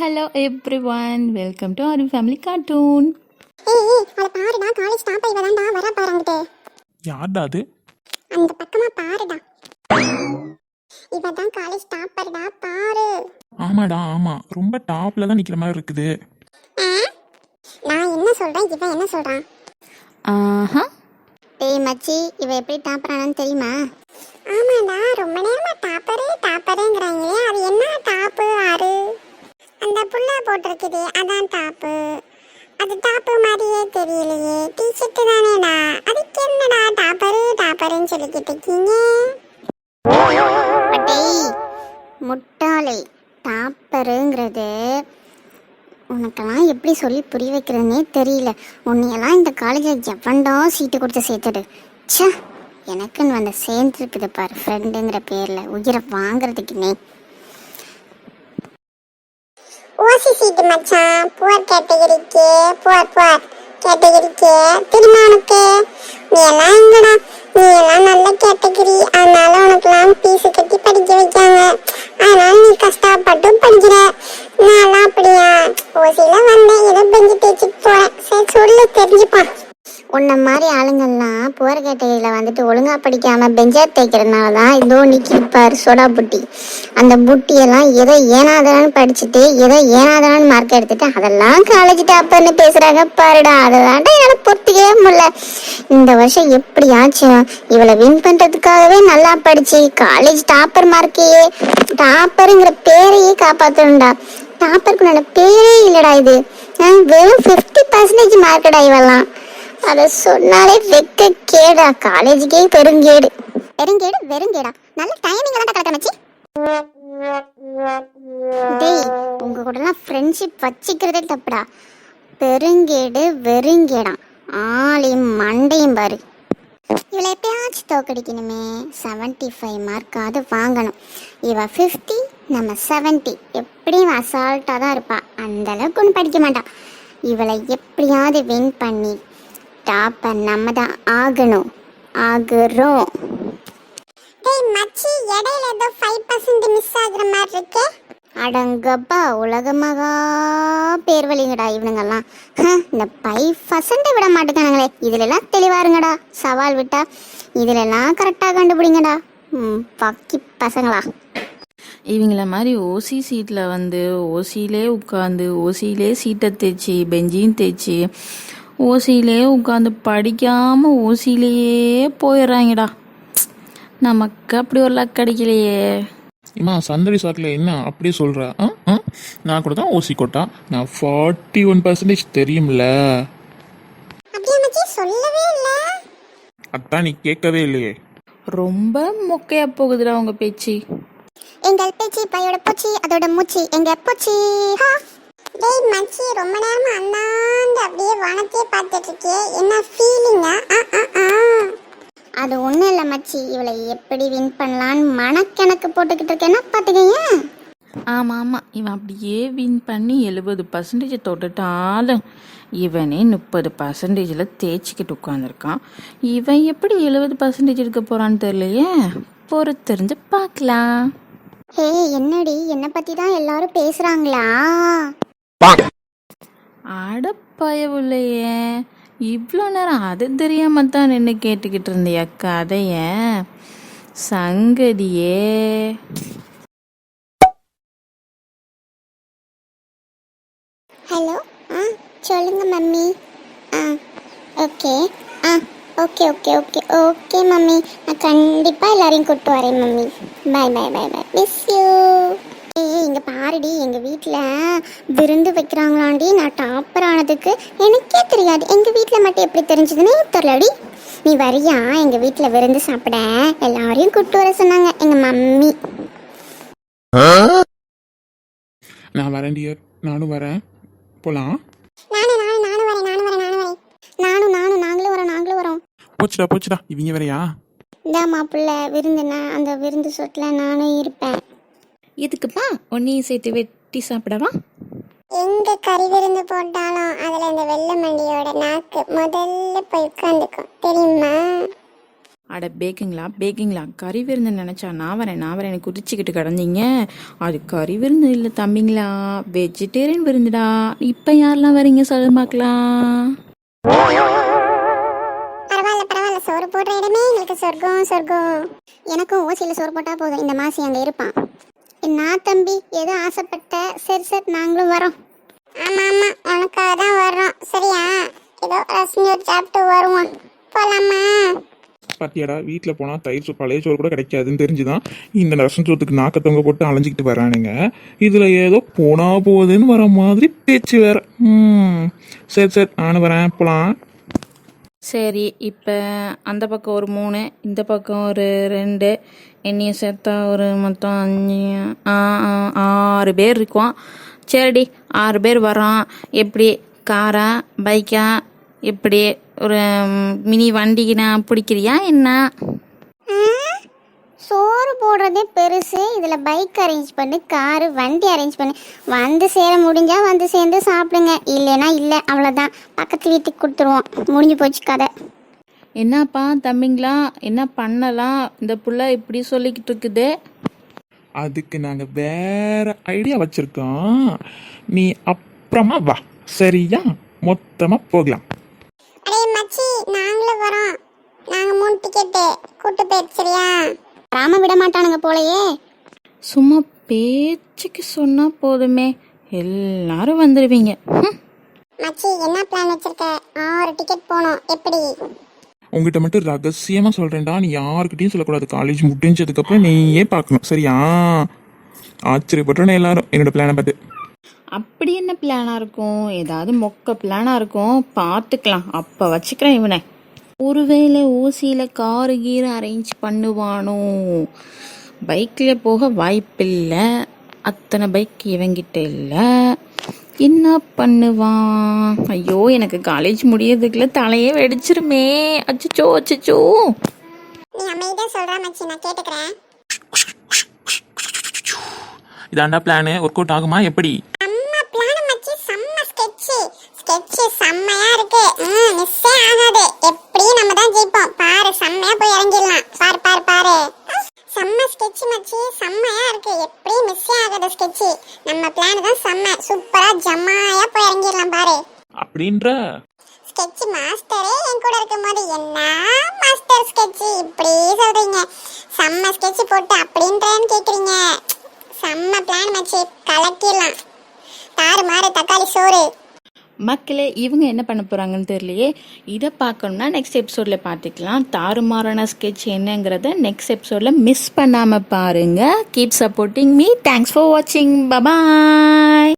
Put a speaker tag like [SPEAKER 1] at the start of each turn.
[SPEAKER 1] Hello everyone, welcome to our family cartoon.
[SPEAKER 2] அத பாருடா, college top இவதான்டா வர பாருங்கட்டு.
[SPEAKER 3] யார்டா அது?
[SPEAKER 2] அந்த பக்கமா பாருடா, இவதான் காலேஜ் டாப்பர்டா, பாரு.
[SPEAKER 3] ஆமாடா, ஆமா, ரொம்ப டாப்ல தான் நிக்கிற மாதிரி இருக்குது.
[SPEAKER 2] நான் என்ன சொல்றேன், இவன் என்ன சொல்றான்?
[SPEAKER 1] ஆஹா,
[SPEAKER 2] டேய் மச்சி, இவ எப்படி டாப்பரானு தெரியுமா? ஆமாடா, ரொம்ப நேரமா டாப்பருங்கிறாங்களே, அது என்ன டாப்பு? ஆறு அந்த புள்ள போட்டிருக்குது, அதான் டாப்பு. அது டாப்பு மாதிரியே தெரியலையே, டீஷர்ட் தானேடா, அதுக்கு என்னடா டாப்பருன்னு சொல்லிக்கிட்டு இருக்கீங்க? முட்டாளே, டாப்பருங்கிறது உனக்கெல்லாம் எப்படி சொல்லி புரிய வைக்கிறதுனே தெரியல. உன்னையெல்லாம் இந்த காலேஜில் எவன்டா சீட்டு கொடுத்து சேர்த்துடு. ச்சே, எனக்குன்னு வந்து சேர்ந்துருக்குது பாரு ஃப்ரெண்டுங்கிற பேரில் உயிரை வாங்குறதுக்குன்னே. ஓசி சீட்டு மச்சான், புவர் கேட்டகரிக்கு தெரியுமா உனக்கு? நீ எல்லாம் எங்கடா, நீ எல்லாம் நல்ல கேட்டகரி, அதனால உனக்குலாம் ஃபீஸ் கட்டி படிக்க வைக்காங்க, அதனால நீ கஷ்டப்பட்டு படிக்கிற. நான் அப்படியா, ஓசியில வந்தேன், ஏதோ பெஞ்சு தேய்ச்சிட்டு போறேன். சரி சொல்லு, தெரிஞ்சுப்பான். உன்ன மாதிரி ஆளுங்கள்லாம் புவர் கேட்டகரியில் வந்துட்டு ஒழுங்கா படிக்காம பெஞ்சா தேய்க்கிறதுனால தான் இதோ நிற்கிப்பார் சோடா புட்டி. அந்த புட்டியெல்லாம் ஏதோ ஏனாதானு படிச்சுட்டு ஏதோ ஏனாதானு மார்க் எடுத்துட்டு அதெல்லாம் காலேஜ் டாப்பர்னு பேசுறாங்க பாருடா. அதெல்லாம் என்னால் பொறுத்துக்கவே முடியல. இந்த வருஷம் எப்படியாச்சும் இவளை வின் பண்றதுக்காகவே நல்லா படிச்சு காலேஜ் டாப்பர் மார்க்கையே, டாப்பருங்கிற பேரையே காப்பாற்றணும்டா. டாப்பருக்கு நல்ல பேரே இல்லடா, இது வெறும் 50% மார்க்கடா இவெல்லாம். அத சொன்னாலே வெக்க கேடா, காலேஜுக்கே பெருங்கேடு. வெறுங்கேடா, நல்ல டைமிங் எல்லாம் கரெக்டா மச்சி. டேய், உங்க கூட எல்லாம் ஃப்ரெண்ட்ஷிப் வச்சுக்கிறதே தப்புடா. பெருங்கேடு வெறுங்கேடா, ஆளையும் மண்டையும் பாரு. இவளை எப்பயாச்சும் தோக்கடிக்கணுமே, 75 மார்க்காவது வாங்கணும். இவ 50, நம்ம 70, எப்படியும் அசால்ட்டாக தான் இருப்பா. அந்த அளவுக்கு ஒன்றும் படிக்க மாட்டான். இவளை எப்படியாவது வின் பண்ணி டாப்பர் நம்ம தான் ஆகுறோம். டேய் மச்சி, இடையில ஏதோ 5% மிஸ் ஆகுற மாதிரி இருக்கே. அடங்கப்பா, உலகமாக பேர் வழிங்கடா இவனுங்கெல்லாம். இந்த 5% விட மாட்டேங்கானுங்களே, இதுலலாம் தெளிவாருங்கடா. சவால் விட்டா இதுலலாம் கரெக்டாக கண்டுபிடிங்கடா. பக்கி பசங்களா.
[SPEAKER 1] இவங்கள மாதிரி ஓசி சீட்டில் வந்து ஓசியிலே உட்காந்து ஓசியிலே சீட்டை தேய்ச்சி பெஞ்சையும் தேய்ச்சி ஓசியிலே உட்காந்து படிக்காமல் ஓசியிலேயே போயிடுறாங்கடா. நமக்கு அப்படி ஒரு லக் கிடைக்கலையே.
[SPEAKER 3] இம்மா சந்தடி சாக்கில் என்ன அப்படியே சொல்கிற? நான் கூட தான் ஓசி கோட்டா, நான் 41% தெரியும்ல. அதான் நீ கேட்கவே இல்லையே.
[SPEAKER 1] ரொம்ப மொக்கையா போகுதுடா உங்க பேச்சு.
[SPEAKER 2] எங்கள் பேச்சு பையோட போச்சு, அதோட மூச்சு எங்க போச்சு. டேய் மச்சி, ரொம்ப நேரமா அண்ணாந்து அப்படியே வானத்தையே பார்த்துட்டு இருக்கே, என்ன ஃபீலிங்கா? அது ஒன்றும் இல்லை மச்சி, இவளை எப்படி வின் பண்ணலான்னு மனக்கணக்கு போட்டுக்கிட்டு இருக்கேன்னா பார்த்துக்கங்க.
[SPEAKER 1] ஆமாம், இவன் அப்படியே வின் பண்ணி 70% தொட்டுட்டாலும் இவனே 30% தேய்ச்சிக்கிட்டு உட்காந்துருக்கான். இவன் எப்படி 70% எடுக்க போகிறான்னு தெரியலையே. பொறுத்திருந்து பார்க்கலாம்.
[SPEAKER 2] ஹே, என்னடி, என்னை பற்றி தான் எல்லாரும் பேசுகிறாங்களா?
[SPEAKER 1] அடப்பயவுலையே, இவ்வளோ நேரம் அது தெரியாம தான் நின்று கேட்டுக்கிட்டு இருந்தியா கதைய? சங்கதியே.
[SPEAKER 2] ஹலோ, சொல்லுங்க mummy. Okay okay okay okay okay mummy, நான் கண்டிப்பாக எல்லாரையும் கூப்பிட்டு வரேன் மம்மி. By miss you. இங்கே பாருடி, எங்கள் வீட்டில் விருந்து வைக்கிறாங்களாண்டி. நான் டாப்பர் ஆனதுக்கு எனக்கே தெரியாது, எங்கள் வீட்டில் மட்டும் எப்படி தெரிஞ்சதுன்னு தெரியலடி. நீ வரியா எங்கள் வீட்டில் விருந்து சாப்பிட? எல்லாரையும் கூப்பிட்டு வர சொன்னாங்க எங்கள் மம்மி.
[SPEAKER 3] நான் வரேன் டியர், நானும் வரேன், போகலாம்.
[SPEAKER 2] நாங்களும் வரோம்.
[SPEAKER 3] போச்சுடா, இவங்க வரையா?
[SPEAKER 2] இந்த மாப்பிள்ளை விருந்துனா அந்த விருந்து சொட்டில் நானும் இருப்பேன்.
[SPEAKER 1] இதுக்குப்பா ஒன்னையும் சேர்த்து வெட்டி சாப்பிடவா?
[SPEAKER 2] எங்க கறி விருந்து போட்டாலும் அதுல இந்த வெள்ளை மண்டியோட நாக்கு முதல்ல போய் உட்காந்துக்கும், தெரியுமா?
[SPEAKER 1] அட பேக்கிங்களா கறி விருந்து நினச்சா நான் வரேன் குதிச்சுக்கிட்டு கிடந்தீங்க. அது கறி விருந்து இல்லை தம்பிங்களா, வெஜிடேரியன் விருந்துடா. இப்போ யாரெல்லாம் வரீங்க சொல்ல பார்க்கலாம்.
[SPEAKER 2] பரவாயில்ல, சோறு போடுற இடமே எங்களுக்கு சொர்க்கம். எனக்கும் ஓசியில் சோறு போட்டா போதும், இந்த மாசி அங்கே இருப்பான். நான் தம்பி ஏதோ ஆசைப்பட்ட, சரி நாங்களும் வரோம். ஆமா உனக்காக தான் வர்றோம், சரியா? ஏதோ ரசம் சாப்பிட்டு வருவோம், போலாமா?
[SPEAKER 3] பாத்தியாடா, வீட்டில் போனால் தயிர் பழைய சோறு கூட கிடைக்காதுன்னு தெரிஞ்சுதான் இந்த ரசம் சோத்துக்கு நாக்கத்தவங்க போட்டு அலைஞ்சிக்கிட்டு வரானுங்க. இதில் ஏதோ போனா போகுதுன்னு வர மாதிரி பேச்சு வேற. சரி நானும் வரேன், போகலாம்.
[SPEAKER 1] சரி, இப்போ அந்த பக்கம் ஒரு 3, இந்த பக்கம் ஒரு 2, என்னைய சேர்த்தா ஒரு மொத்தம் 6 பேர் இருக்கோம். சரிடி, 6 பேர் வரோம். எப்படி காரா பைக்கா, எப்படி ஒரு மினி வண்டிக்கு நான் பிடிக்கிறியா என்ன?
[SPEAKER 2] சோறு போடுறதே பெருசு, இதில் பைக் அரேஞ்ச் பண்ணு, காரு வண்டி அரேஞ்ச் பண்ணு. வந்து சேர முடிஞ்சா வந்து சேர்ந்து சாப்பிடுங்க, இல்லைன்னா இல்லை, அவ்வளோதான். பக்கத்து வீட்டுக்கு கொடுத்துருவோம், முடிஞ்சு போச்சு கதை.
[SPEAKER 1] என்னப்பா தம்பிங்களா, என்ன பண்ணலாம்? இந்த புள்ள இப்படி சொல்லிக்கிட்டு இருக்குது.
[SPEAKER 3] அதுக்கு நாங்கள் வேற ஐடியா வச்சிருக்கோம். நீ அப்புறமா வா, சரியா? மொத்தமாக போகலாம்.
[SPEAKER 2] அடே மச்சி, நாங்களும் வரோம். நாங்கள் 3 டிக்கெட்டு கூட்டு போயிட்டு, சரியா? ராம விட மாட்டானுங்க போலயே.
[SPEAKER 1] சும்மா பேச்சுக்கு சொன்னா போதுமே, எல்லாரும் வந்துடுவீங்க.
[SPEAKER 2] மச்சி, என்ன பிளான் வச்சிருக்க? 6 டிக்கெட் போனோம், எப்படி?
[SPEAKER 3] உங்ககிட்ட மட்டும் ரகசியமாக சொல்கிறேன்டா, நீ யாருக்கிட்டையும் சொல்லக்கூடாது. காலேஜ் முடிஞ்சதுக்கப்புறம் நீயே பார்க்கணும், சரியா? ஆச்சரியப்பட்டோன்னே எல்லாரும் என்னோட பிளானை பார்த்து.
[SPEAKER 1] அப்படி என்ன பிளானாக இருக்கும்? ஏதாவது மொக்க பிளானாக இருக்கும், பார்த்துக்கலாம். அப்போ வச்சுக்கிறேன் இவனை. ஒருவேளை ஓசியில் காரு கீரை அரேஞ்ச் பண்ணுவானோ? பைக்கில் போக வாய்ப்பில்லை, அத்தனை பைக் இவங்கிட்ட இல்லை. என்ன பண்ணுவான்? ஐயோ, எனக்கு காலேஜ் முடியறதுக்குள்ள தலையே வெடிச்சிருமே. அச்சோ.
[SPEAKER 2] நீ அமைதியா சொல்ற மச்சி, நான் கேட்டுக்கிறேன்.
[SPEAKER 3] இதாண்டா பிளானு, ஒர்க் அவுட் ஆகுமா எப்படி?
[SPEAKER 2] செம்ம பிளான் மச்சி, செம்ம ஸ்கெட்ச் செம்மையா இருக்கு. மிஸ்ஸே ஆகாது. எப்படி நம்ம தான் ஜெயிப்போம் பாரு. செம்மையா போய் இறங்கிடலாம். பாரு செம்ம ஸ்கெட்ச் மச்சி, செம்மையா இருக்கு. எப்படி மிஸ்ஸே ஆகாத ஸ்கெட்ச். நம்ம பிளான் தான் செம்ம சூப்பரா ஜம்மாயா போய் இறங்கிடலாம் பாரு.
[SPEAKER 3] அப்படின்ற
[SPEAKER 2] ஸ்கெட்ச் மாஸ்டரே என் கூட இருக்கும்போது என்ன மாஸ்டர் ஸ்கெட்ச் இப்படி சொல்றீங்க? செம்ம ஸ்கெட்ச் போட்டு அப்படின்றேன்னு கேக்குறீங்க. செம்ம பிளான் மச்சி, கலக்கிடலாம். தாறு மாறு தக்காளி சோறு.
[SPEAKER 1] மக்களே, இவங்க என்ன பண்ண போகிறாங்கன்னு தெரியலையே. இதை பார்க்கணும்னா நெக்ஸ்ட் எபிசோடில் பார்த்துக்கலாம். தாறுமாறான ஸ்கெட்ச் என்னங்கிறத நெக்ஸ்ட் எபிசோடில் மிஸ் பண்ணாமல் பாருங்கள். Keep supporting me. Thanks for வாட்சிங். பபாய்.